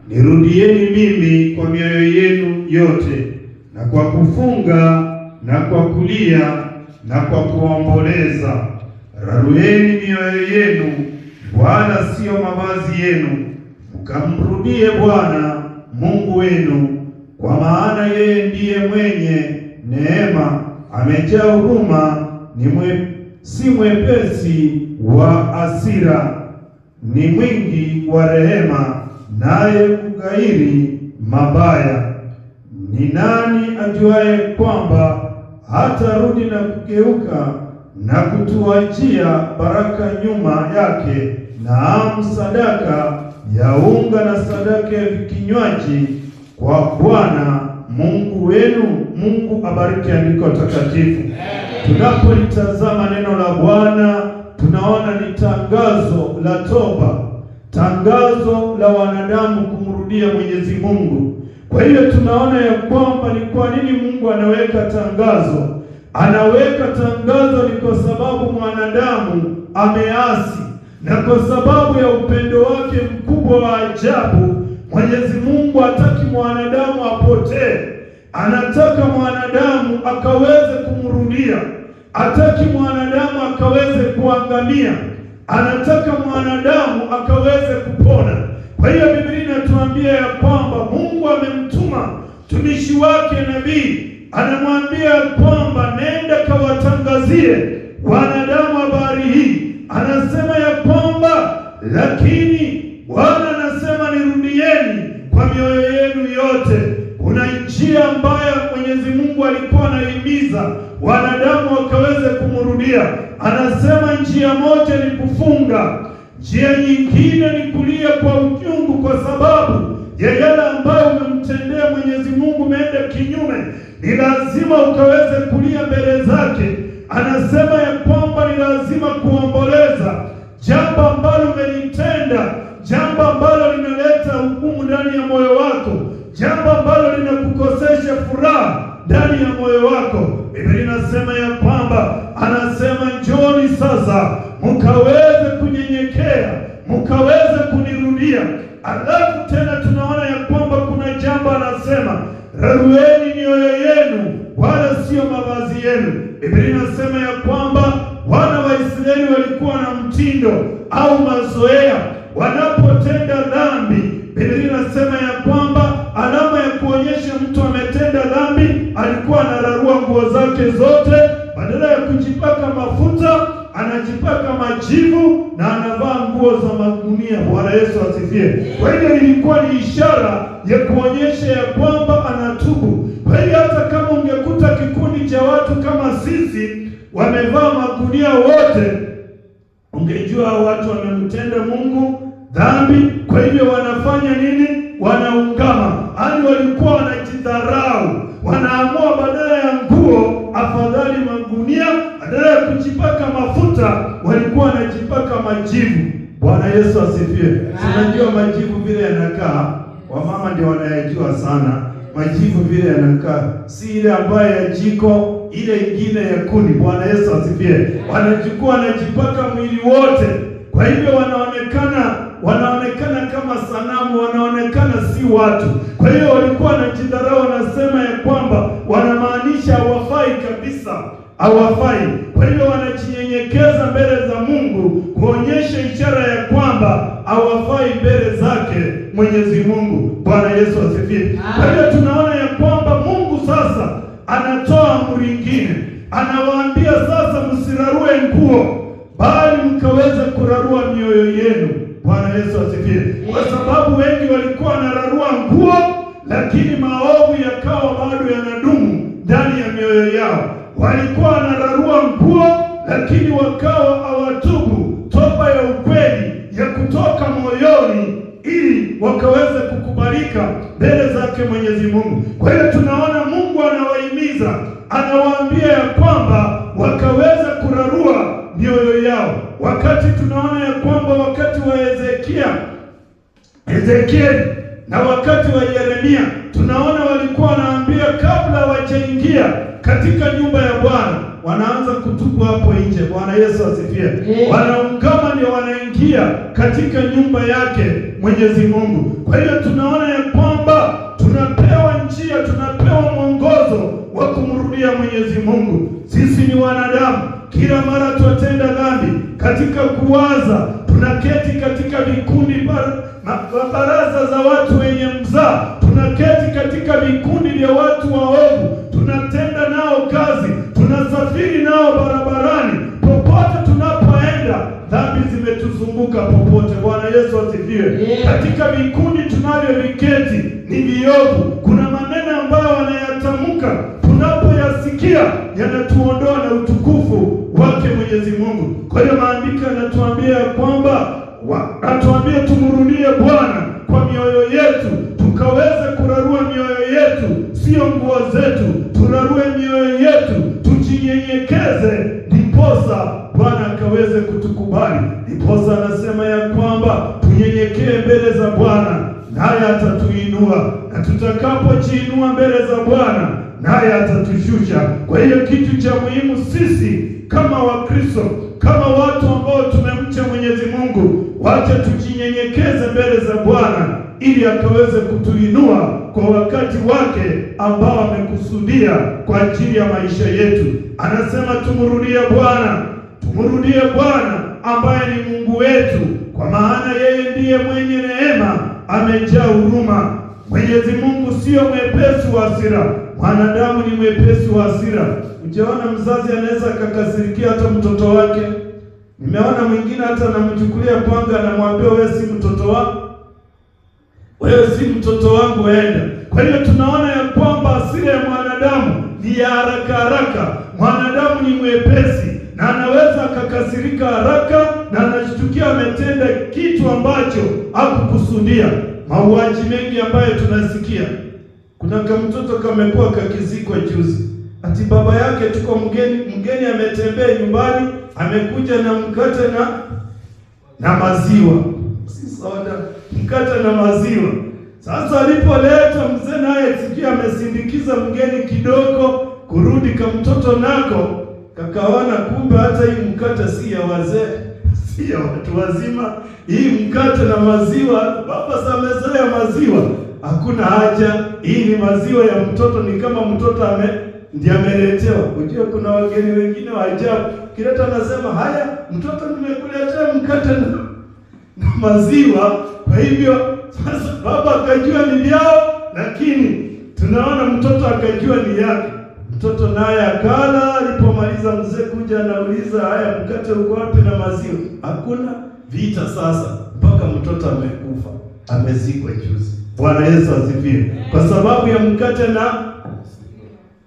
nirudieni mimi kwa mioyo yenu yote, na kwa kufunga na kwa kulia na kwa kuomboleza. Rarueni mioyo yenu, Bwana siyo mavazi yenu, mkamrudie Bwana Mungu wenu, kwa maana yeye ndiye mwenye neema, amejaa huruma, si mwepesi wa hasira, ni mwingi wa rehema, naye kughairi mabaya. Ni nani ajuaye kwamba hatarudi na kugeuka na kutuachia baraka nyuma yake, naam, sadaka ya unga na sadaka ya vikinywaji kwa Bwana Mungu wenu. Mungu abariki andiko takatifu. Tunapolitazama neno la Bwana, tunaona ni tangazo la toba, tangazo la wanadamu kumrudia Mwenyezi Mungu. Kwa hiyo tunaona ya kwamba ni kwa nini Mungu anaweka tangazo. Anaweka tangazo ni kwa sababu mwanadamu ameasi, na kwa sababu ya upendo wake mkubwa wa ajabu, Mwenyezi Mungu hataki mwanadamu apotee. Anataka mwanadamu akaweze kumrudia. Hataki mwanadamu akaweze kuangamia. Anataka mwanadamu akaweze kupona. Kwa hiyo Biblia inatuambia ya kwamba Mungu amemtuma mtumishi wake nabii, anamwambia kwamba nenda kawatangazie wanadamu habari hii. Anasema ya kwamba lakini Bwana anasema nirudieni kwa mioyo yenu yote. Kuna njia ambayo Mwenyezi Mungu alikuwa anahimiza wanadamu wakaweze kumrudia. Anasema njia moja ni kufunga, njia nyingine ni kulia kwa uchungu kwa sababu ya yale ambayo umemtendea Mwenyezi Mungu, umeenda kinyume. Ni lazima ukaweze kulia mbele zake. Anasema ya kwamba ni lazima kuomboleza jambo ambalo umelitenda, jambo ambalo linaleta hukumu ndani ya moyo wako, jambo ambalo linakukosesha furaha ndani ya moyo wako. Biblia inasema ya kwamba, anasema njoni sasa mkaweze kunyenyekea, mkaweze kunirudia. Alafu tena tunaona ya kwamba kuna jambo anasema, rarueni mioyo yenu, wala sio mavazi yenu. Biblia inasema ya kwamba wana wa Israeli walikuwa na mtindo au mazoea wanapotenda dhambi. Biblia inasema ya kwamba alama ya kuonyesha mtu ametenda dhambi, alikuwa anararua nguo zake zote, badala ya kujipaka mafuta anajipaka majivu na anavaa nguo za magunia. Bwana Yesu asifiwe. Kwa hiyo ilikuwa ni ishara ya kuonyesha ya kwamba anatubu. Kwa hiyo hata kama ungekuta kikundi cha watu kama sisi wamevaa magunia wote, ungejua watu wamemtenda Mungu dhambi. Kwa hivyo wanafanya nini? Wanaungama. Hadi walikuwa wanajidharau, wanaamua badala ya nguo afadhali magunia, badala ya kujipaka mafuta walikuwa wanajipaka majivu. Bwana Yesu asifiwe. Tunajua majivu vile yanakaa, wamama ndio wanayajua sana majivu vile yanakaa, si ile ambayo ya jiko, ile ingine ya kuni. Bwana Yesu asifiwe. Wanachukua wanajipaka mwili wote, kwa hivyo wanaonekana kama sanamu, wanaonekana si watu. Kwa hiyo walikuwa wanajidharau, wanasema ya kwamba wanamaanisha hawafai kabisa, hawafai. Kwa hiyo wanajinyenyekeza mbele za Mungu kuonyesha ishara ya kwamba hawafai mbele zake Mwenyezi Mungu. Bwana Yesu asifiwe. Kwa hiyo tunaona ya kwamba Mungu sasa anatoa amri nyingine, anawaambia sasa msirarue nguo, bali mkaweze kurarua mioyo yenu. Bwana Yesu asifiwe. Kwa sababu wengi walikuwa wanararua nguo, lakini maovu yakawa bado yanadumu ndani ya mioyo yao. Walikuwa wanararua nguo, lakini wakawa hawatubu toba ya ukweli ya kutoka moyoni, ili wakaweze kukubalika mbele zake Mwenyezi Mungu. Kwa hiyo tunaona Mungu anawahimiza, anawaambia ya kwamba wakaweza kurarua mioyo yao. Wakati tunaona ya kwamba wakati wa Ezekieli na wakati wa Yeremia, tunaona walikuwa wanaambia kabla hawajaingia katika nyumba ya Bwana, wanaanza kutupwa hapo nje. Bwana Yesu asifiwe. Wanaungama ndio wanaingia katika nyumba yake Mwenyezi Mungu. Kwa hiyo tunaona ya kwamba tunapewa njia, tunapewa mwongozo wa kumrudia Mwenyezi Mungu. Sisi ni wanadamu, kila mara tutenda dhambi. Katika kuwaza tunaketi katika vikundi, baraza za watu wenye mzaa, tunaketi katika vikundi vya watu waovu, tunatenda nao kazi, tunasafiri nao barabarani. Popote tunapoenda, dhambi zimetuzunguka popote. Bwana Yesu asifiwe. Katika vikundi tunavyoviketi ni viovu. Kuna maneno ambayo wanayatamka, tunapoyasikia yanatuondoa na utukufu wake Mwenyezi Mungu. Kwa hiyo maandiko yanatuambia kwamba atuambie tumrudie Bwana kwa mioyo yetu, tukaweze kurarua mioyo yetu, sio nguo zetu. Turarue mioyo yetu, tujinyenyekeze, ndiposa Bwana akaweze kutukubali. Ndiposa anasema ya kwamba tunyenyekee mbele za Bwana, naye atatuinua, na tutakapojiinua mbele za Bwana, naye atatushusha. Kwa hiyo kitu cha muhimu sisi kama Wakristo, kama watu ambao tumemcha Mwenyezi Mungu, wacha tujinyenyekeze mbele za Bwana ili akaweze kutuinua kwa wakati wake ambao amekusudia kwa ajili ya maisha yetu. Anasema tumrudie Bwana, tumrudie Bwana ambaye ni Mungu wetu, kwa maana yeye ndiye mwenye neema, amejaa huruma. Mwenyezi Mungu sio mwepesi wa hasira, mwanadamu ni mwepesi wa hasira. Ujaona mzazi anaweza akakasirikia hata mtoto wake. Nimeona mwingine hata anamchukulia panga, anamwambia wewe si mtoto wangu, wewe si mtoto wangu, waenda. Kwa hiyo tunaona ya kwamba hasira ya mwanadamu ni ya haraka haraka. Mwanadamu ni mwepesi na anaweza akakasirika haraka na anashtukia ametenda kitu ambacho hakukusudia. Mauaji mengi ambayo tunasikia. Kuna kamtoto kamekuwa kakizikwa juzi. Ati baba yake tuko mgeni ametembea nyumbani, amekuja na mkate na maziwa. Si soda, mkate na maziwa. Sasa alipoleta mzee naye sikia amesindikiza mgeni kidogo kurudi, kamtoto nako kakaona kumbe hata hii mkate si ya wazee, si ya watu wazima. Hii mkate na maziwa, baba samezoea maziwa, hakuna haja. Hii ni maziwa ya mtoto, ni kama mtoto ndiye ameletewa. Unajua kuna wageni wengine wa ajabu, kileta anasema haya mtoto nimekuletea mkate na maziwa. Kwa hivyo sasa baba akajua ni vyao, lakini tunaona mtoto akajua ni yake. Mtoto naye akala, alipomaliza mzee kuja anauliza haya mkate uko wapi na maziwa? Hakuna. Vita sasa mpaka mtoto amekufa, amezikwa juzi. Bwana Yesu asifiwe. Kwa sababu ya mkate na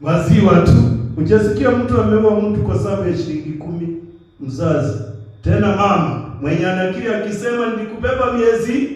maziwa tu. Ujasikia mtu ameua mtu kwa sababu ya shilingi 10 mzazi. Tena mama mwenye anakiri akisema nilikubeba miezi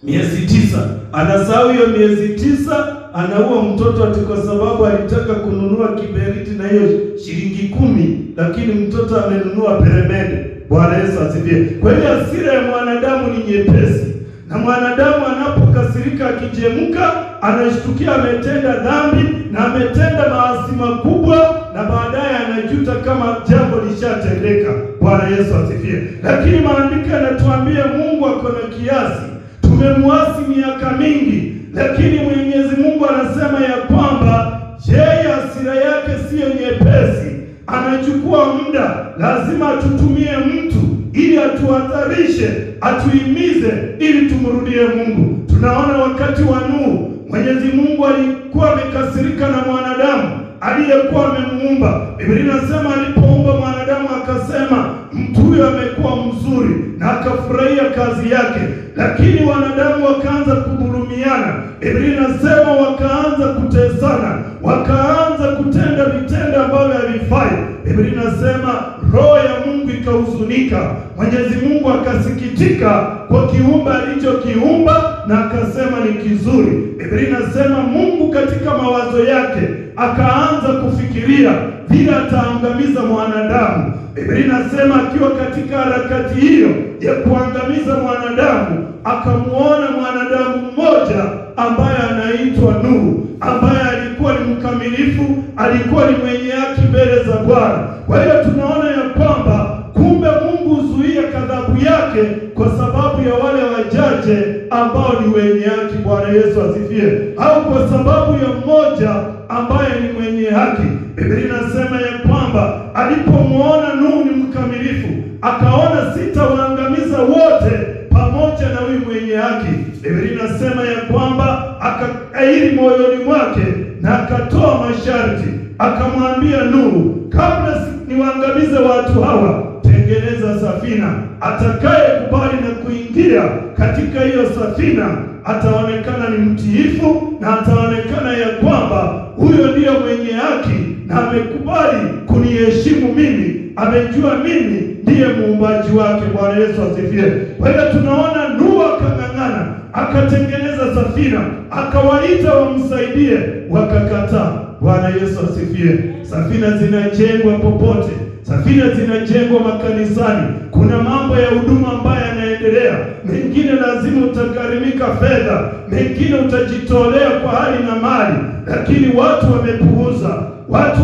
9. Anasahau hiyo miezi 9, anaua mtoto ati kwa sababu alitaka kununua kiberiti na hiyo shilingi 10, lakini mtoto amenunua peremende. Bwana Yesu asifiwe. Kwa hiyo hasira ya mwanadamu ni nyepesi. Na mwanadamu anapokasirika akijemka, anashtukia ametenda dhambi na ametenda maasi makubwa, na baadaye anajuta kama jambo lishatendeka. Bwana Yesu asifiwe. Lakini maandiko yanatuambia Mungu ako na kiasi. Tumemwasi miaka mingi, lakini Mwenyezi Mungu anasema ya kwamba yeye hasira yake siyo nyepesi, anachukua muda. Lazima atutumie mtu ili atuhadharishe, atuhimize ili tumrudie Mungu. Tunaona wakati wa Nuhu, Mwenyezi Mungu alikuwa amekasirika na mwanadamu aliyekuwa amemuumba. Biblia inasema alipoumba mwanadamu akasema mtu huyo amekuwa mzuri na akafurahia kazi yake, lakini wanadamu wakaanza kudhulumiana. Biblia inasema wakaanza kutesana, wakaanza kutenda vitendo ambavyo havifai. Biblia inasema roho ya Mungu ikahuzunika. Mwenyezi Mungu akasikitika kwa kiumbe alichokiumba na akasema ni kizuri. Biblia inasema Mungu katika mawazo yake akaanza kufikiria vile ataangamiza mwanadamu. Biblia inasema akiwa katika harakati hiyo ya kuangamiza mwanadamu, akamuona mwanadamu mmoja ambaye anaitwa Nuhu, ambaye alikuwa ni mkamilifu, alikuwa ni mwenye haki mbele za Bwana. Kwa hiyo tunaona ya kwamba kumbe Mungu huzuia ghadhabu yake kwa sababu ya wale wachache ambao ni wenye haki. Bwana Yesu asifiwe. Au kwa sababu ya mmoja ambaye ni mwenye haki. Biblia inasema ya kwamba alipomwona Nuhu ni mkamilifu, akaona sitawaangamiza wote pamoja na huyu mwenye haki. Biblia inasema ya kwamba akakairi moyoni mwake na akatoa masharti, akamwambia Nuhu, kabla niwaangamize watu hawa, tengeneza safina. Atakaye kubali na kuingia katika hiyo safina ataonekana ni mtiifu, na ataonekana ya kwamba huyo ndiyo mwenye haki na amekubali kuniheshimu mimi, amejua mimi ndiye muumbaji wake. Bwana Yesu asifiwe. Kwa hiyo tunaona Nuhu akang'ang'ana, akatengeneza safina, akawaita wamsaidie, wakakataa. Bwana Yesu asifiwe. Safina zinajengwa popote, safina zinajengwa makanisani. Kuna mambo ya huduma ambayo yanaendelea, mengine lazima utagharimika fedha, mengine utajitolea kwa hali na mali, lakini watu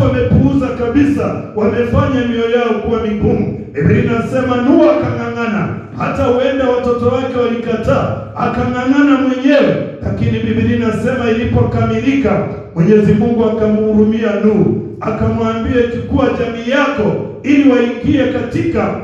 wamepuuza kabisa, wamefanya mioyo yao kuwa migumu. Biblia inasema Nuhu akang'ang'ana, hata huenda watoto wake walikataa, akang'ang'ana mwenyewe, lakini Biblia inasema ilipokamilika, Mwenyezi Mungu akamhurumia Nuhu, akamwambia chukua jamii yako ili waingie katika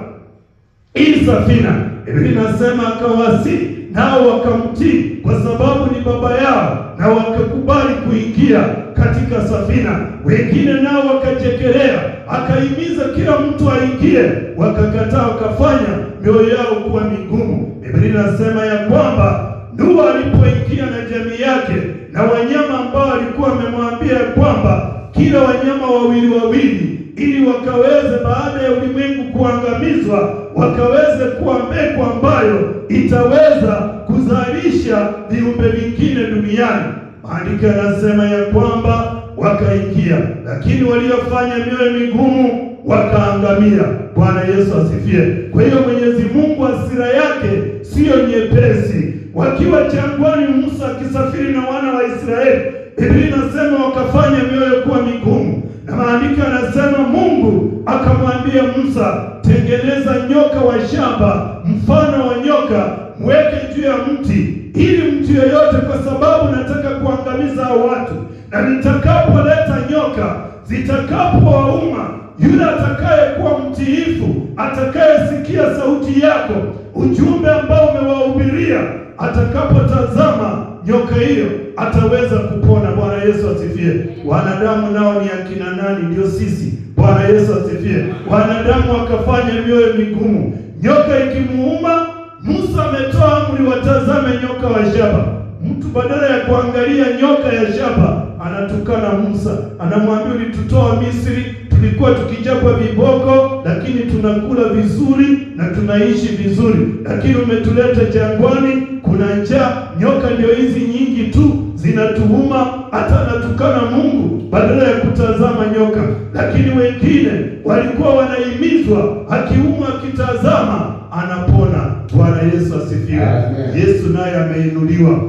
hii safina. Biblia inasema akawasi, nao wakamtii kwa sababu ni baba yao, na wakakubali kuingia katika safina. Wengine nao wakachekelea, akahimiza kila mtu aingie, wakakataa, wakafanya mioyo yao kuwa migumu. Biblia inasema ya kwamba Nuhu alipoingia na jamii yake na wanyama ambao alikuwa amemwambia kwamba kila wanyama wawili ili wakaweze, baada ya ulimwengu kuangamizwa, wakaweze kuwa mbegu ambayo itaweza kuzalisha viumbe vingine duniani. Maandiko yanasema ya kwamba wakaingia, lakini waliofanya mioyo migumu wakaangamia. Bwana Yesu asifiwe. Kwa hiyo Mwenyezi Mungu hasira yake siyo nyepesi. Wakiwa jangwani, Musa akisafiri na wana wa Israeli, Biblia inasema wakafanya mioyo kuwa migumu, na maandiko yanasema Mungu akamwambia Musa, tengeneza nyoka wa shamba mfano wa nyoka, mweke juu ya mti, ili mtu yeyote, kwa sababu nataka kuangamiza hao watu, na nitakapoleta nyoka zitakapowauma, yule atakayekuwa mtiifu, atakayesikia sauti yako, ujumbe ambao umewahubiria, atakapotazama nyoka hiyo ataweza kupona. Bwana Yesu asifiwe. Wanadamu nao ni akina nani? Ndio sisi. Bwana Yesu asifiwe. Wanadamu wakafanya mioyo migumu. Nyoka ikimuuma, Musa ametoa amri watazame nyoka wa shaba. Mtu badala ya kuangalia nyoka ya shaba anatukana Musa, anamwambia ulitutoa Misri, tulikuwa tukijapwa viboko, lakini tunakula vizuri na tunaishi vizuri, lakini umetuleta jangwani, kuna njaa, nyoka ndio hizi nyingi tu zinatuuma. Hata anatukana Mungu badala ya kutazama nyoka. Lakini wengine walikuwa wanahimizwa, akiumwa akitazama anapona. Bwana Yesu asifiwe. Yesu naye ameinuliwa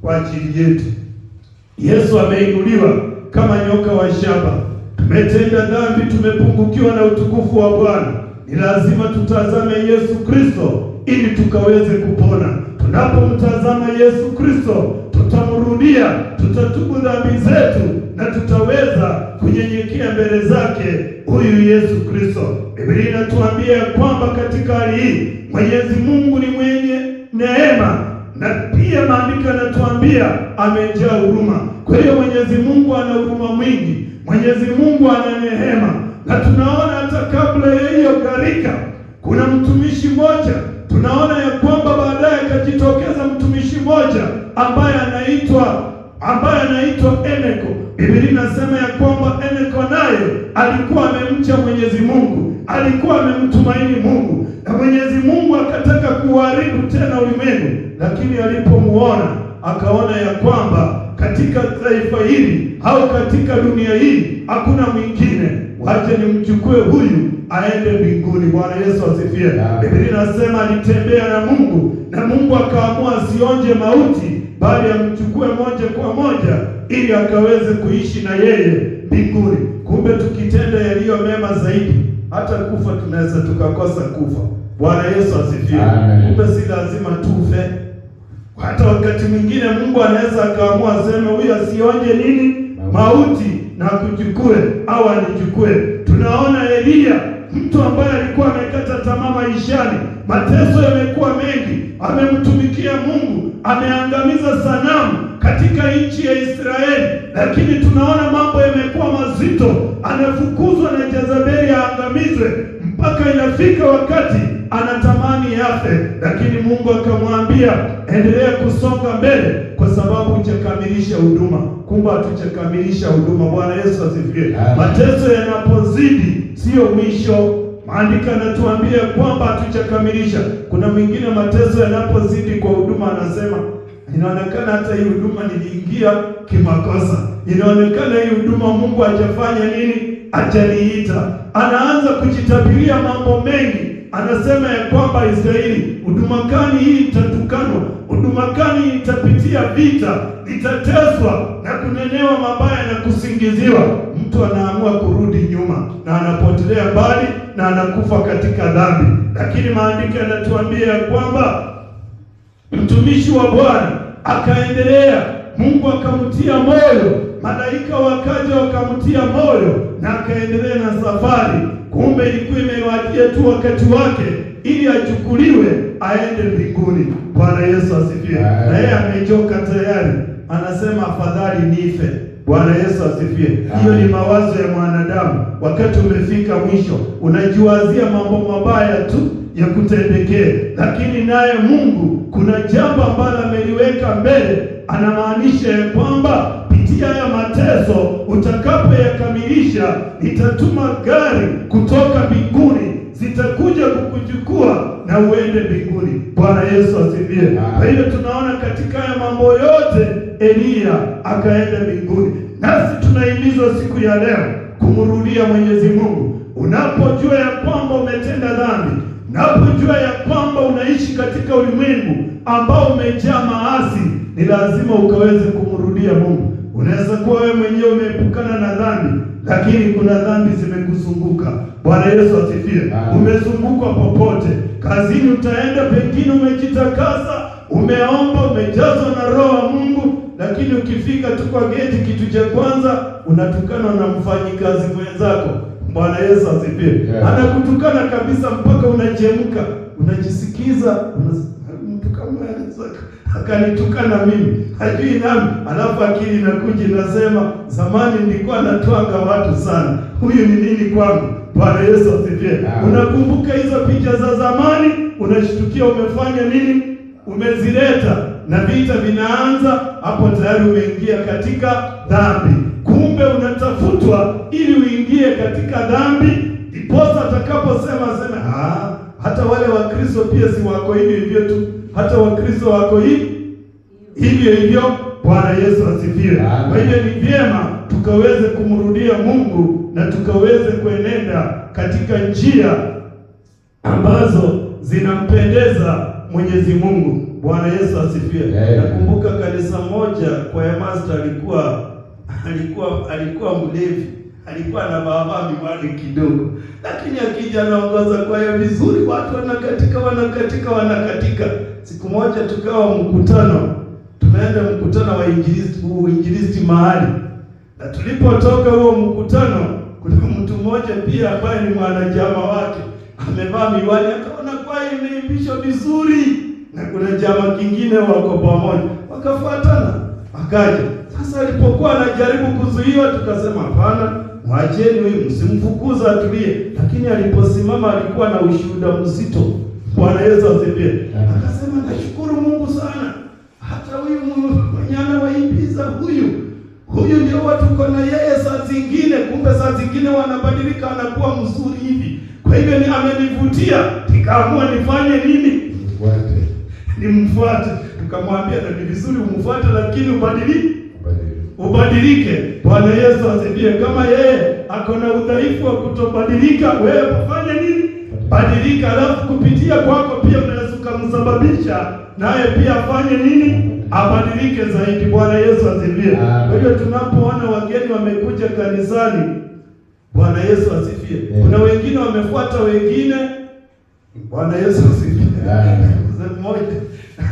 kwa ajili yetu. Yesu ameinuliwa kama nyoka wa shaba. Tumetenda dhambi, tumepungukiwa na utukufu wa Bwana. Ni lazima tutazame Yesu Kristo ili tukaweze kupona. Tunapomtazama Yesu Kristo, tutamrudia, tutatubu dhambi zetu, na tutaweza kunyenyekea mbele zake huyu Yesu Kristo. Biblia inatuambia kwamba katika hali hii Mwenyezi Mungu ni mwenye neema, na pia maandiko yanatuambia amejaa huruma. Kwa hiyo Mwenyezi Mungu ana huruma mwingi, Mwenyezi Mungu ana neema. Na tunaona hata kabla ya hiyo gharika, kuna mtumishi mmoja, tunaona ya kwamba baadaye akajitokeza mtumishi mmoja ambaye anaitwa Enoko. Biblia inasema ya kwamba Enoko naye alikuwa amemcha Mwenyezi Mungu, alikuwa amemtumaini Mungu, na Mwenyezi Mungu akataka kuharibu tena ulimwengu, lakini alipomuona akaona ya kwamba katika taifa hili au katika dunia hii hakuna mwingine, waje nimchukue huyu aende mbinguni. Bwana Yesu asifiwe. Biblia inasema alitembea na Mungu, na Mungu akaamua asionje mauti, bali amchukue moja kwa moja ili akaweze kuishi na yeye mbinguni. Kumbe tukitenda yaliyo mema zaidi, hata kufa tunaweza tukakosa kufa. Bwana Yesu asifiwe. Kumbe si lazima tufe. Hata wakati mwingine Mungu anaweza akaamua aseme huyu asionje nini? Mauti, na kuchukue au anichukue. Tunaona Elia, mtu ambaye alikuwa amekata tamaa maishani, mateso yamekuwa mengi, amemtumikia Mungu, ameangamiza sanamu katika nchi ya Israeli, lakini tunaona mambo yamekuwa mazito, anafukuzwa na Jezebeli aangamizwe, mpaka inafika wakati anatamani yafe, lakini Mungu akamwambia endelea kusonga mbele kwa sababu hujakamilisha huduma. Kumbe hatujakamilisha huduma. Bwana Yesu asifiwe. Mateso yanapozidi sio mwisho. Maandiko yanatuambia kwamba hatujakamilisha. Kuna mwingine mateso yanapozidi kwa huduma anasema inaonekana hata hii huduma niliingia kimakosa. Inaonekana hii huduma Mungu hajafanya nini? Hajaniita. Anaanza kujitabiria mambo mengi. Anasema ya kwamba Israeli, huduma gani hii itatukanwa, huduma gani itapitia vita, itateswa na kunenewa mabaya na kusingiziwa. Mtu anaamua kurudi nyuma na anapotelea mbali na anakufa katika dhambi. Lakini maandiko yanatuambia ya kwamba mtumishi wa Bwana akaendelea, Mungu akamtia moyo, malaika wakaja wakamtia moyo na akaendelea na safari. Kumbe ilikuwa imewadia tu wakati wake ili achukuliwe aende mbinguni. Bwana Yesu asifiwe. Na yeye amechoka tayari, anasema afadhali nife. Bwana Yesu asifiwe. Hiyo ni mawazo ya mwanadamu. Wakati umefika mwisho, unajiwazia mambo mabaya tu ya kutendekea, lakini naye Mungu kuna jambo ambalo ameliweka mbele. Anamaanisha ya kwamba pitia ya mateso, utakapoyakamilisha nitatuma gari kutoka mbinguni, zitakuja kukuchukua na uende mbinguni. Bwana Yesu asifiwe. Kwa hiyo tunaona katika haya mambo yote Elia akaenda mbinguni. Nasi tunahimizwa siku ya leo kumrudia Mwenyezi Mungu. Unapojua ya kwamba umetenda dhambi, unapojua ya kwamba unaishi katika ulimwengu ambao umejaa maasi, ni lazima ukaweze kumrudia Mungu. Unaweza kuwa wewe mwenyewe umeepukana na dhambi, lakini kuna dhambi zimekuzunguka. Bwana Yesu asifiwe. Umezungukwa popote. Kazini utaenda, pengine umejitakasa, umeomba, umejazwa na Roho wa Mungu, lakini ukifika tu kwa geti, kitu cha kwanza unatukana na mfanyikazi mwenzako. Bwana Yesu asifiwe. Anakutukana kabisa mpaka unachemka, unajisikiza, mtu kama akanitukana mimi, hajui nami, alafu akili inakuja inasema zamani nilikuwa natwanga watu sana, huyu ni nini kwangu? Bwana Yesu asifiwe. Unakumbuka hizo picha za zamani, unashtukia umefanya nini? Umezileta na vita vinaanza hapo, tayari umeingia katika dhambi. Kumbe unatafutwa ili uingie katika dhambi, iposa atakaposema hata wale Wakristo pia si wako hivyo tu, hata Wakristo wako hivyo. Bwana Yesu asifiwe. Kwa hiyo ni vyema tukaweze kumrudia Mungu na tukaweze kuenenda katika njia ambazo zinampendeza Mwenyezi Mungu. Bwana Yesu asifiwe. Nakumbuka kanisa moja kwa master alikuwa mlevi, alikuwa na baba miwani kidogo, lakini akija anaongoza kwa hiyo vizuri, watu wanakatika. Siku moja tukawa mkutano, tumeenda mkutano wa injilisti mahali, na tulipotoka huo mkutano, kuna mtu mmoja pia ambaye ni mwanachama wake amevaa miwani, akaona kwa imeimbishwa vizuri, na kuna chama kingine wako pamoja, wakafuatana, akaja. Sasa alipokuwa anajaribu kuzuiwa, tukasema hapana, mwacheni huyu, msimfukuza, atulie. Lakini aliposimama alikuwa na ushuhuda mzito. Bwana Yesu asifiwe. Akasema nashukuru Mungu sana, hata huyu mwenye anawaimbiza huyu ndio watu kona yeye saa zingine, kumbe saa zingine wanabadilika, anakuwa mzuri hivi. Kwa hivyo ni amenivutia, nikaamua nifanye nini? Nimfuate. Tukamwambia ni vizuri umfuate, lakini ubadilike. Bwana Yesu asifiwe. Kama yeye akona udhaifu wa kutobadilika, wewe ufanye nini? Badilika. Alafu kupitia kwako pia unaweza kumsababisha naye pia afanye nini? Abadilike. wasaidike zaidi. Bwana Yesu asifiwe. Kwa hiyo tunapoona wageni wamekuja kanisani, Bwana Yesu asifiwe. Kuna wengine wamefuata wengine. Bwana Yesu asifiwe. Mzee mmoja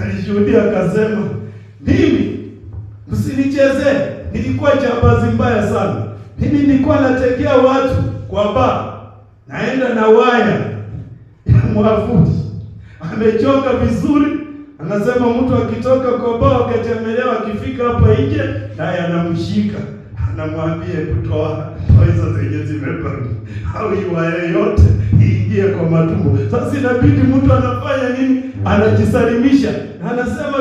alishuhudia akasema, mimi msinichezee, nilikuwa jambazi mbaya sana. Mimi nilikuwa nategea watu kwa baa, naenda na waya ya mwavuli, amechonga vizuri. Anasema mtu akitoka kwa baa akatembelewa, akifika hapa nje naye anamshika, anamwambia kutoa hizo zenye zimebaki au waya yote iingie kwa matumbo. Sasa inabidi mtu anafanya nini? Anajisalimisha. Anasema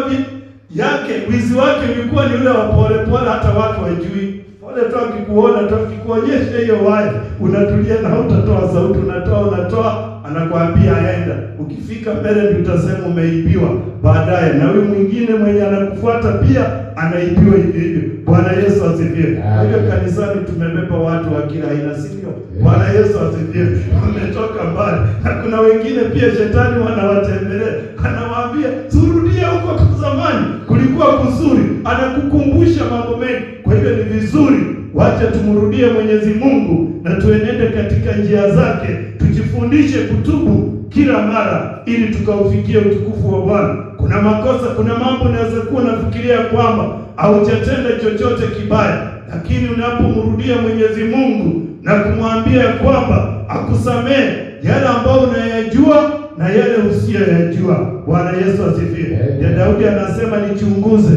yake wizi wake ulikuwa ni ule wa pole pole, hata watu wajui. Pole tu akikuona tu akikuonyesha hiyo waya, unatulia na utatoa sauti, unatoa, anakuambia aenda. Ukifika mbele ndio utasema umeibiwa baadaye, na huyu mwingine mwenye anakufuata pia anaibiwa hivyo. Bwana Yesu asifiwe. Kwa hiyo kanisani tumebeba watu wa kila aina, sivyo? Bwana Yesu asifiwe. Wametoka mbali. Na kuna wengine pia shetani wanawatembelea, anawaambia turudie huko kwa zamani, kulikuwa kuzuri, anakukumbusha mambo mengi. Kwa hiyo ni vizuri wacha tumrudie Mwenyezi Mungu na tuenende katika njia zake, tujifundishe kutubu kila mara ili tukaufikie utukufu wa Bwana. Kuna makosa, kuna mambo unaweza kuwa unafikiria kwamba haujatenda chochote kibaya, lakini unapomrudia Mwenyezi Mungu na kumwambia kwamba akusamehe yale ambayo unayajua na yale usiyoyajua. Bwana Yesu asifiwe. Ya Daudi anasema nichunguze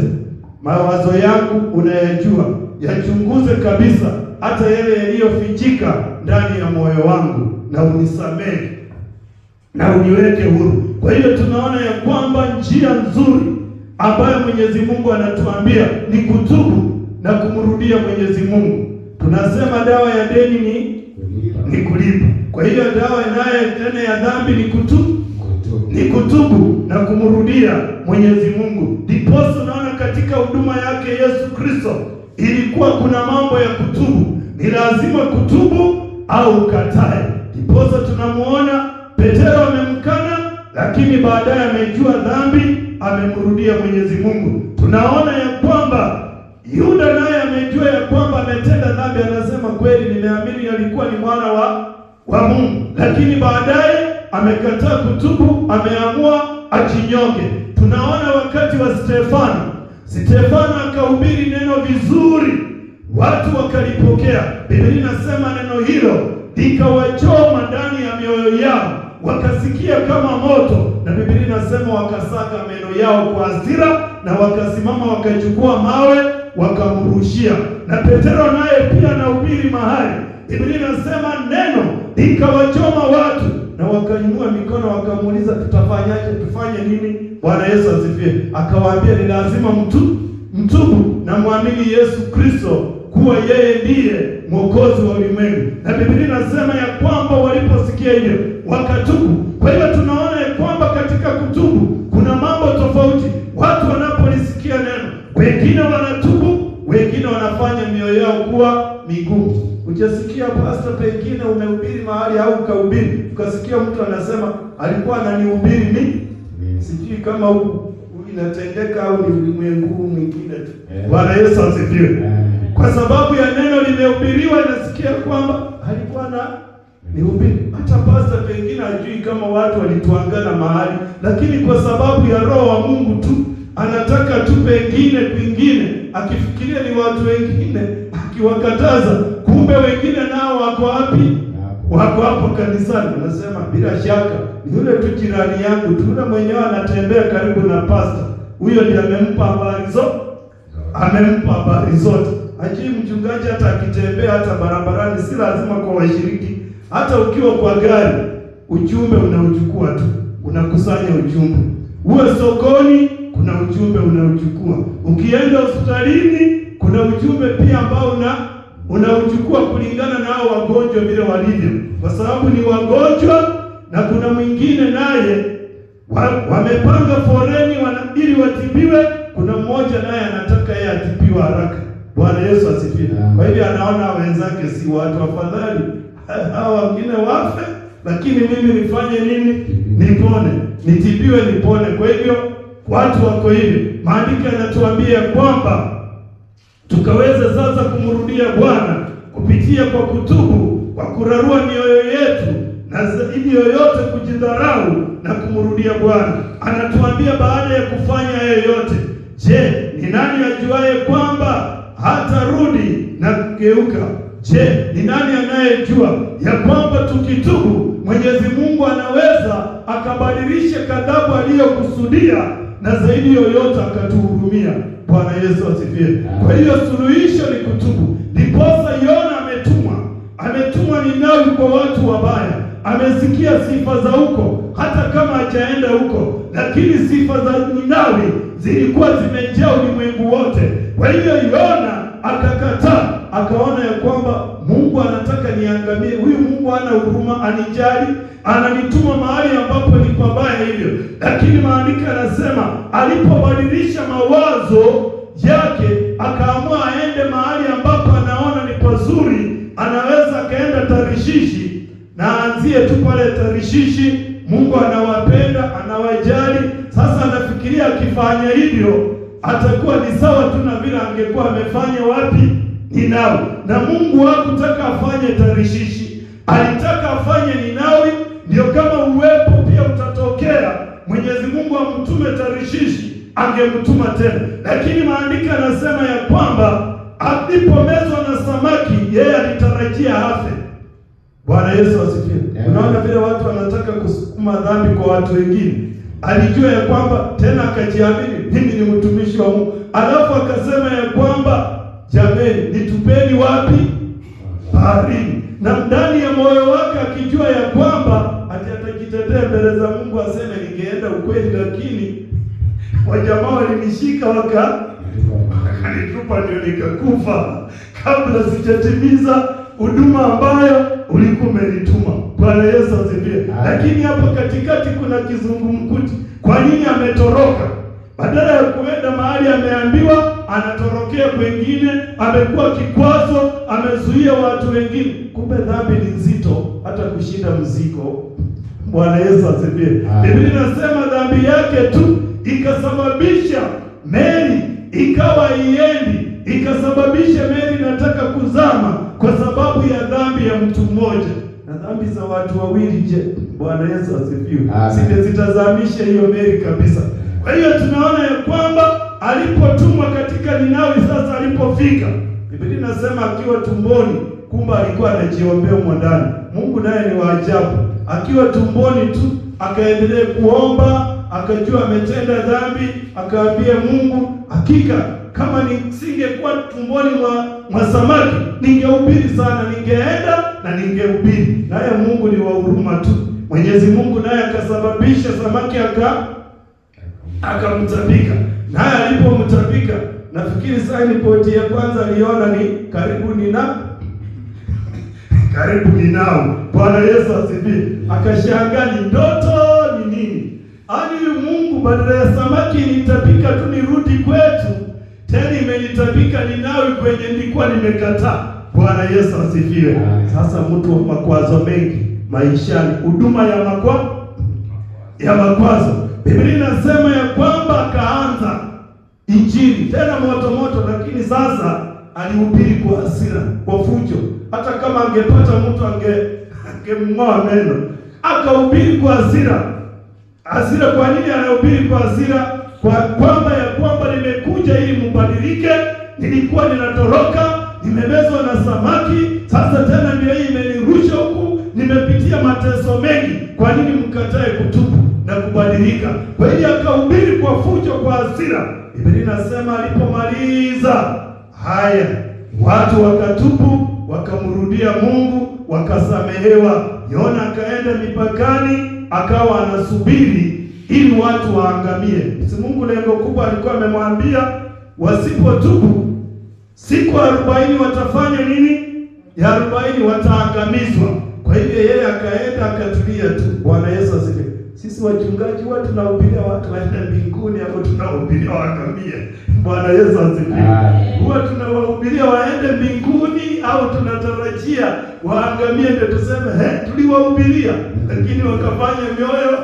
mawazo yangu, unayajua, yachunguze kabisa hata yale yaliyofichika ndani ya moyo wangu, na unisamehe na uniweke huru. Kwa hiyo tunaona ya kwamba njia nzuri ambayo Mwenyezi Mungu anatuambia ni kutubu na kumrudia Mwenyezi Mungu. Tunasema dawa ya deni ni kulipa. Kwa hiyo dawa inaye tena ya dhambi ni kutubu na kumrudia Mwenyezi Mungu. Ndipo tunaona katika huduma yake Yesu Kristo ilikuwa kuna mambo ya kutubu. Ni lazima kutubu au ukatae. Ndipo tunamuona Petero amemkana, lakini baadaye amejua dhambi, amemrudia Mwenyezi Mungu. Tunaona ya kwamba Yuda naye amejua ya kwamba ametenda dhambi, anasema kweli nimeamini alikuwa ni mwana wa Mungu, lakini baadaye amekataa kutubu, ameamua ajinyonge. Tunaona wakati wa Stefano akahubiri neno vizuri, watu wakalipokea. Biblia inasema neno hilo likawachoma ndani ya mioyo yao, wakasikia kama moto, na Biblia inasema wakasaga meno yao kwa hasira, na wakasimama wakachukua mawe wakamrushia. Na Petero naye pia anahubiri mahali, Biblia inasema neno likawachoma watu, na wakainua mikono wakamuuliza tutafanyaje, tufanye nini? Bwana Yesu asifiwe. Akawaambia ni lazima mtubu na muamini Yesu Kristo kuwa yeye ndiye Mwokozi wa ulimwengu. Na Biblia inasema ya kwamba waliposikia hivyo wakatubu. Kwa hiyo tunaona ya kwamba katika kutubu kuna mambo tofauti. Watu wanapolisikia neno, wengine wanatubu, wengine wanafanya mioyo yao kuwa migumu. Ujasikia pastor pengine umehubiri mahali au ukahubiri, ukasikia mtu anasema alikuwa ananihubiri mimi. Sijui kama huku inatendeka au ni ulimwengu mwingine tu. Bwana Yesu asifiwe. Kwa sababu ya neno limehubiriwa, inasikia kwamba alikuwa na nihubiri. Hata pastor pengine hajui kama watu walituangana mahali, lakini kwa sababu ya Roho wa Mungu tu anataka tu pengine kwingine, akifikiria ni watu wengine, akiwakataza, kumbe wengine nao wako wapi? Wako hapo kanisani. Anasema bila shaka ni yule tu jirani yangu tu, yule mwenyewe anatembea karibu na pastor, huyo ndiye amempa habari zote. Hajui mchungaji hata akitembea hata barabarani, si lazima kwa washiriki, hata ukiwa kwa gari ujumbe unauchukua tu, unakusanya ujumbe. Uwe sokoni kuna ujumbe unauchukua, ukienda hospitalini kuna ujumbe pia ambao unauchukua kulingana na hao wagonjwa vile walivyo, kwa sababu ni wagonjwa. Na kuna mwingine naye wamepanga foreni ili watibiwe, kuna mmoja naye anataka yeye atibiwe haraka. Bwana Yesu asifiwe. Kwa hivyo anaona wenzake si watu, afadhali hao wengine wafe, lakini mimi nifanye nini? Nipone, nitibiwe, nipone. Kwa hivyo watu wako hivi. Maandiko yanatuambia kwamba tukaweza sasa kumrudia Bwana kupitia kwa kutubu, kwa kurarua mioyo yetu na zaidi yoyote kujidharau na kumrudia Bwana. Anatuambia baada ya kufanya yoyote, je, ni nani ajuaye kwamba hatarudi na kugeuka? Je, ni nani anayejua ya kwamba tukitubu Mwenyezi Mungu anaweza akabadilisha kadhabu aliyokusudia na zaidi yoyote akatuhurumia? Bwana Yesu asifiwe. Kwa hiyo suluhisho ni kutubu. Ndiposa Yona ametumwa Ninawi kwa watu wabaya. Amesikia sifa za huko, hata kama hajaenda huko, lakini sifa za Ninawi zilikuwa zimejaa ulimwengu wote. Kwa hiyo Yona akakataa, akaona ya kwamba Mungu anataka niangamie. Huyu Mungu hana huruma, anijali, ananituma mahali ambapo ni pabaya hivyo. Lakini maandiko yanasema alipobadilisha mawazo yake, akaamua aende mahali ambapo anaona ni pazuri, anaweza akaenda Tarishishi na aanzie tu pale Tarishishi. Mungu anawapenda, anawajali. Sasa anafikiria akifanya hivyo atakuwa ni sawa tu na vile angekuwa amefanya wapi? Ninawi. Na Mungu hakutaka afanye Tarishishi, alitaka afanye Ninawi. Ndio kama uwepo pia utatokea, Mwenyezi Mungu amtume Tarishishi, angemtuma tena. Lakini maandiko yanasema ya kwamba alipomezwa na samaki, yeye alitarajia afe. Bwana Yesu asifiwe. Unaona vile watu wanataka kusukuma dhambi kwa watu wengine. Alijua ya kwamba, tena akajiamini, mimi ni mtumishi wa Mungu. Alafu akasema ya kwamba, jameni, nitupeni wapi? Baharini. Na ndani ya moyo wake akijua ya kwamba atajitetea mbele za Mungu, aseme ningeenda ukweli, lakini wajamaa walinishika wakanitupa ndio nikakufa kabla sijatimiza huduma ambayo ulikuwa umenituma. Bwana Yesu asifiwe. Lakini hapo katikati kuna kizungumkuti. Kwa nini ametoroka? Badala ya kuenda mahali ameambiwa, anatorokea kwengine. Amekuwa kikwazo, amezuia watu wengine. Kumbe dhambi ni nzito hata kushinda mzigo. Bwana Yesu asifiwe. Biblia inasema dhambi yake tu ikasababisha meli ikawa iendi, ikasababisha meli nataka kuzama kwa sababu ya dhambi ya mtu mmoja. Na dhambi za watu wawili, je, Bwana Yesu asifiwe, zitazamisha hiyo meli kabisa. Kwa hiyo tunaona ya kwamba alipotumwa katika Ninawi, sasa alipofika, Biblia inasema akiwa tumboni, kumbe alikuwa anajiombea mwandani. Mungu naye ni wa ajabu. Akiwa tumboni tu akaendelea kuomba, akajua ametenda dhambi, akaambia Mungu, hakika kama nisingekuwa tumboni mwa samaki ningehubiri sana, ningeenda na ningehubiri. Naye Mungu ni wa huruma tu. Mwenyezi Mungu naye akasababisha samaki akamtabika. Naye alipomtabika, nafikiri signboard ya kwanza aliona ni karibu Ninawi. Bwana Yesu asifiwe. Akashangaa ni ndoto ni nini? Ani Mungu badala ya samaki nitapika tu nirudi kwetu, tena imenitabika Ninawi kwenye nilikuwa nimekataa. Bwana Yesu asifiwe. Sasa mtu wa makwazo mengi maishani, huduma ya makwazo. Biblia inasema ya kwamba akaanza injili tena moto, lakini sasa alihubiri kwa hasira, kwa fujo. Hata kama angepata mtu angemng'oa meno. Akahubiri kwa hasira. Kwa nini anahubiri kwa hasira? Kwamba nimekuja ili mbadilike, nilikuwa ninatoroka, nimemezwa na samaki, sasa tena ndio hii imenirusha huku, nimepitia mateso mengi. Kwa nini mkatae kutubu na kubadilika? Kwa hiyo akahubiri kwa fujo, kwa hasira. Biblia inasema alipomaliza haya, watu wakatubu, wakamrudia Mungu, wakasamehewa. Yona akaenda mipakani, akawa anasubiri ili watu waangamie. Si Mungu lengo kubwa alikuwa amemwambia wasipotubu siku 40 watafanya nini? Ya 40 wataangamizwa. Kwa hivyo yeye akaenda akatulia tu. Bwana Yesu asifiwe. Sisi wachungaji huwa tunahubiria watu waende mbinguni au tunahubiria waangamie? Bwana Yesu asifiwe. Huwa tunawahubiria waende mbinguni au tunatarajia waangamie ndio tuseme tuliwahubiria, lakini wakafanya mioyo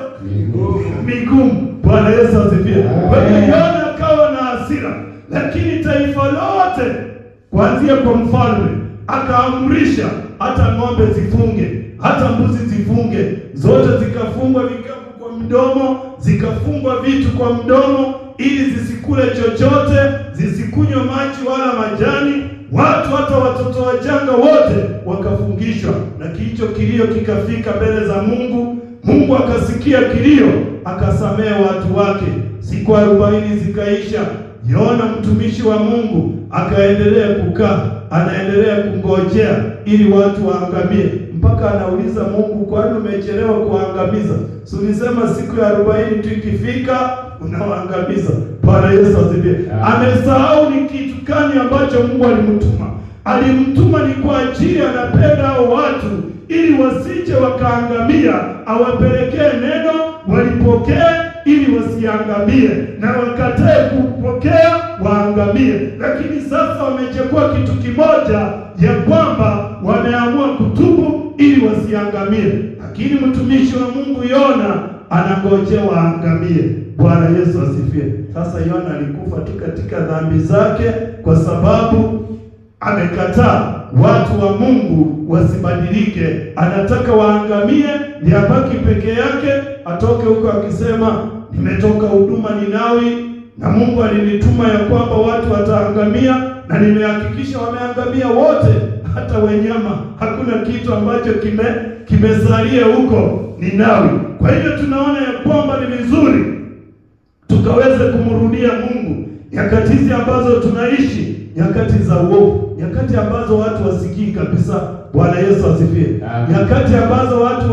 migumu. Bwana Yesu asifiwe. Kwa hiyo Yona akawa na hasira, lakini taifa lote kuanzia kwa mfalme akaamrisha hata ng'ombe zifunge, hata mbuzi zifunge, zote zikafungwa vikapu kwa mdomo, zikafungwa vitu kwa mdomo, ili zisikule chochote, zisikunywe maji wala majani. Watu hata watoto wachanga wote wakafungishwa, na hicho kilio kikafika mbele za Mungu. Mungu akasikia kilio, akasamehe watu wake. Siku 40 zikaisha. Yona mtumishi wa Mungu akaendelea kukaa, anaendelea kungojea ili watu waangamie, mpaka anauliza Mungu, kwani umechelewa kuangamiza? Si ulisema siku ya 40 tu ikifika unawaangamiza? Bwana Yesu asifiwe. Amesahau ni kitu gani ambacho Mungu alimtuma. Alimtuma ni kwa ajili anapenda hao watu ili wasije wakaangamia, awapelekee neno walipokee ili wasiangamie, na wakatae kupokea waangamie. Lakini sasa wamechukua kitu kimoja, ya kwamba wameamua kutubu ili wasiangamie. Lakini mtumishi wa Mungu Yona anangojea waangamie. Bwana Yesu asifiwe. Sasa Yona alikufa tu katika dhambi zake, kwa sababu amekataa watu wa Mungu wasibadilike. Anataka waangamie, ni abaki peke yake, atoke huko akisema nimetoka huduma Ninawi na Mungu alinituma ya kwamba watu wataangamia, na nimehakikisha wameangamia wote, hata wanyama. Hakuna kitu ambacho kimesalia huko Ninawi. Kwa hiyo tunaona ya kwamba ni vizuri tukaweze kumrudia Mungu nyakati hizi ambazo tunaishi, nyakati za uovu, nyakati ambazo watu wasikii kabisa. Bwana Yesu asifiwe. Nyakati ambazo watu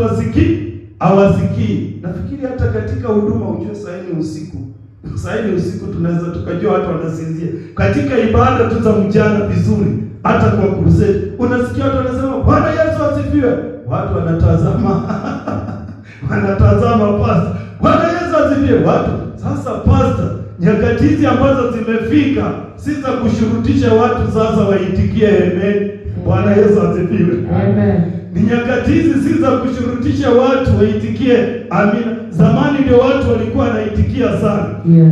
hawasikii. Nafikiri hata katika huduma, ujue saa hii usiku tunaweza tukajua watu wanasinzia. Katika ibada tu za mchana vizuri, hata kwa crusade unasikia watu wanasema Bwana Yesu asifiwe, watu wanatazama wanatazama pastor, Bwana Yesu asifiwe watu. Sasa pastor, nyakati hizi ambazo zimefika si za kushurutisha watu sasa waitikie amen. Bwana Yesu asifiwe. Amen. Ni nyakati hizi si za kushurutisha watu waitikie amina. Zamani ndio watu walikuwa wanaitikia sana.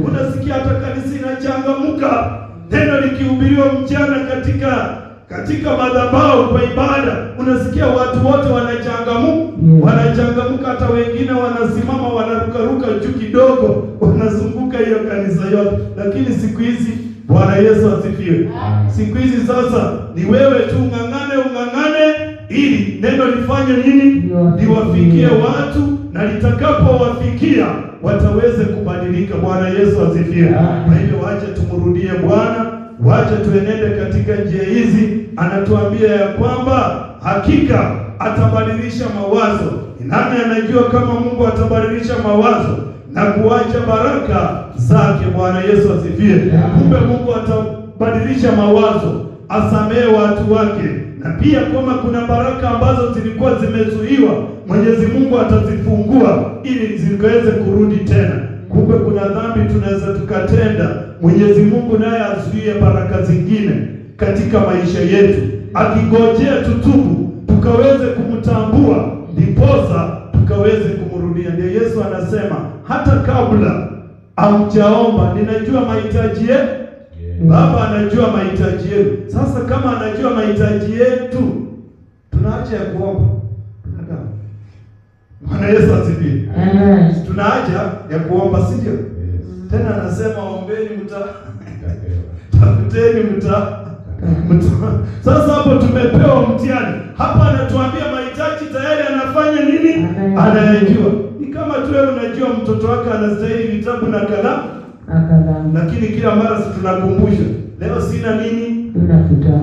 Unasikia hata kanisa inachangamka, neno likihubiriwa mchana katika madhabahu kwa ibada, unasikia watu wote wanachangamka, hata wengine wanasimama wanarukaruka juu kidogo, wanazunguka hiyo kanisa yote. Lakini siku hizi, Bwana Yesu asifiwe, siku hizi sasa ni wewe tu ung'ang'ane ili neno lifanye nini? Liwafikie watu, na litakapowafikia wataweze kubadilika. Bwana Yesu asifiwe. Kwa hivyo wacha tumrudie Bwana, wacha tuenende katika njia hizi. Anatuambia ya kwamba hakika atabadilisha mawazo. Nani anajua kama Mungu atabadilisha mawazo na kuacha baraka zake? Bwana Yesu asifiwe. Kumbe Mungu atabadilisha mawazo, asamehe watu wake, na pia kama kuna baraka ambazo zilikuwa zimezuiwa, Mwenyezi Mungu atazifungua ili ziweze kurudi tena. Kumbe kuna dhambi tunaweza tukatenda, Mwenyezi Mungu naye azuie baraka zingine katika maisha yetu, akingojea tutubu tukaweze kumtambua, ndiposa tukaweze kumrudia. Ndio Yesu anasema hata kabla hamjaomba ninajua mahitaji yetu. Baba anajua mahitaji yetu. Sasa kama anajua mahitaji yetu, tunaacha ya kuomba. Bwana Yesu asifiwe. Tunaacha ya kuomba, si ndio? Tena anasema ombeni tafuteni Sasa hapo tumepewa mtihani. Hapa anatuambia mahitaji tayari anafanya nini? Anayajua. Ni kama tu wewe unajua mtoto wako anastahili vitabu na kalamu. Lakini kila mara tunakumbusha, leo sina nini?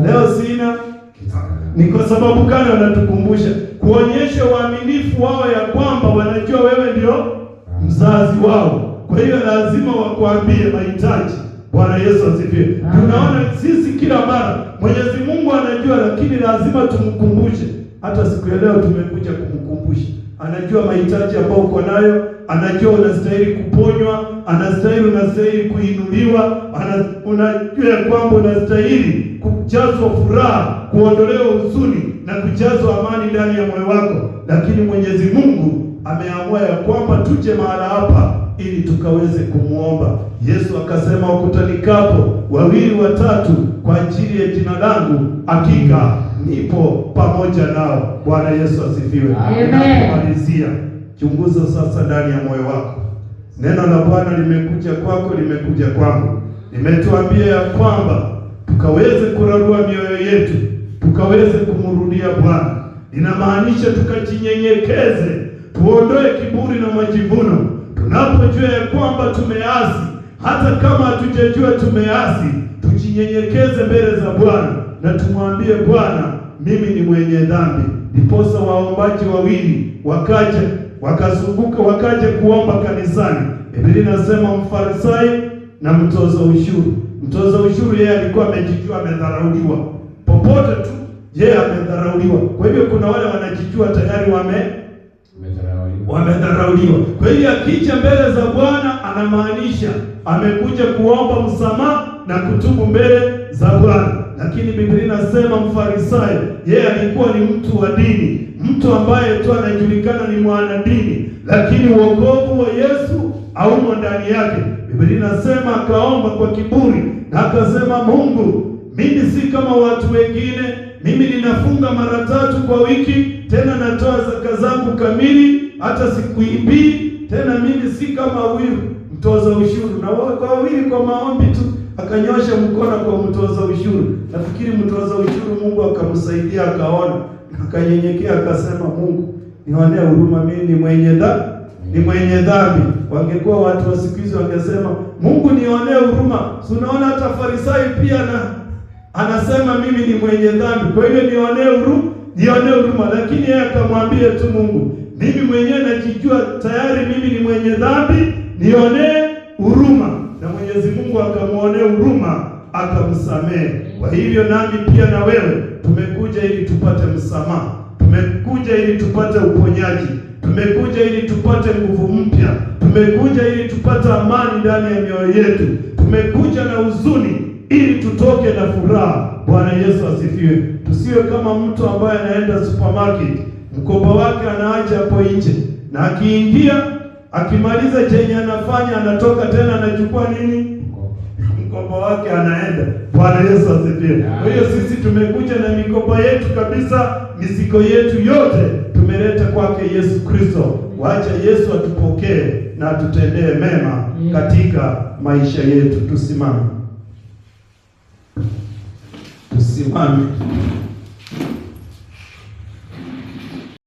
Leo sina kitabu. Ni kwa sababu gani wanatukumbusha? Kuonyesha uaminifu wao ya kwamba wanajua wewe ndio mzazi wao. Kwa hiyo lazima wakuambie mahitaji. Bwana Yesu asifiwe. Tunaona sisi kila mara Mwenyezi Mungu anajua, lakini lazima tumkumbushe. Hata siku ya leo tumekuja kumkumbusha. Anajua mahitaji ambayo uko nayo, anajua unastahili kuponywa, unastahili kuinuliwa, unajua kwamba unastahili kujazwa furaha, kuondolewa huzuni na kujazwa amani ndani ya moyo wako. Lakini Mwenyezi Mungu ameamua ya kwamba tuje mahala hapa ili tukaweze kumuomba. Yesu akasema, wakutanikapo 2 watatu kwa ajili ya jina langu, hakika nipo pamoja nao. Bwana Yesu asifiwe. Ninapomalizia, chunguza sasa ndani ya moyo wako. Neno la Bwana limekuja kwako, limekuja kwangu, limetuambia ya kwamba tukaweze kurarua mioyo yetu, tukaweze kumrudia Bwana. Inamaanisha tukajinyenyekeze, tuondoe kiburi na majivuno. Tunapojua ya kwamba tumeasi, hata kama hatujajua tumeasi, tujinyenyekeze mbele za Bwana na tumwambie Bwana, mimi ni mwenye dhambi. Ndiposa waombaji 2 wakaja wakazunguka, wakaja kuomba kanisani. Biblia inasema Mfarisayo na mtoza ushuru. Mtoza ushuru yeye alikuwa amejijua amedharauliwa. Popote tu yeye amedharauliwa. Kwa hivyo kuna wale wanajijua tayari wamedharauliwa. Kwa hiyo akija mbele za Bwana anamaanisha amekuja kuomba msamaha na kutubu mbele za Bwana. Lakini Biblia inasema Mfarisayo yeye alikuwa ni mtu wa dini, mtu ambaye tu anajulikana ni mwana dini, lakini wokovu wa Yesu haumo ndani yake. Biblia inasema akaomba kwa kiburi na akasema, Mungu, mimi si kama watu wengine, mimi ninafunga mara 3 kwa wiki, tena natoa zaka zangu kamili, hata sikuibii, tena mimi si kama huyu mtoza ushuru. Na kwa 2 kwa maombi tu akanyosha mkono kwa mtoza ushuru. Nafikiri mtoza ushuru Mungu akamsaidia, akaona, akanyenyekea, akasema, Mungu, nionee huruma, mimi ni mwenye dhambi. Wangekuwa watu wa siku hizo wangesema, Mungu nionee huruma. Unaona hata Farisayo pia anasema mimi ni mwenye dhambi, kwa hiyo nionee huruma. Lakini yeye akamwambia tu Mungu, mimi mwenyewe najijua tayari mimi ni mwenye dhambi, nionee huruma. Na Mwenyezi Mungu akamuonea huruma, akamsamehe. Kwa hivyo nami pia na wewe tumekuja ili tupate msamaha, tumekuja ili tupate uponyaji, tumekuja ili tupate nguvu mpya, tumekuja ili tupate amani ndani ya mioyo yetu, tumekuja na huzuni ili tutoke na furaha. Bwana Yesu asifiwe. Tusiwe kama mtu ambaye anaenda supermarket, mkoba wake anaacha hapo nje, na akiingia, akimaliza chenye anafanya, anatoka tena anachukua nini? Mkoba wake anaenda. Bwana Yesu asifiwe. Kwa hiyo sisi tumekuja na mikoba yetu kabisa, mizigo yetu yote tumeleta kwake Yesu Kristo. Wacha Yesu atupokee na atutendee mema katika maisha yetu. Tusimame.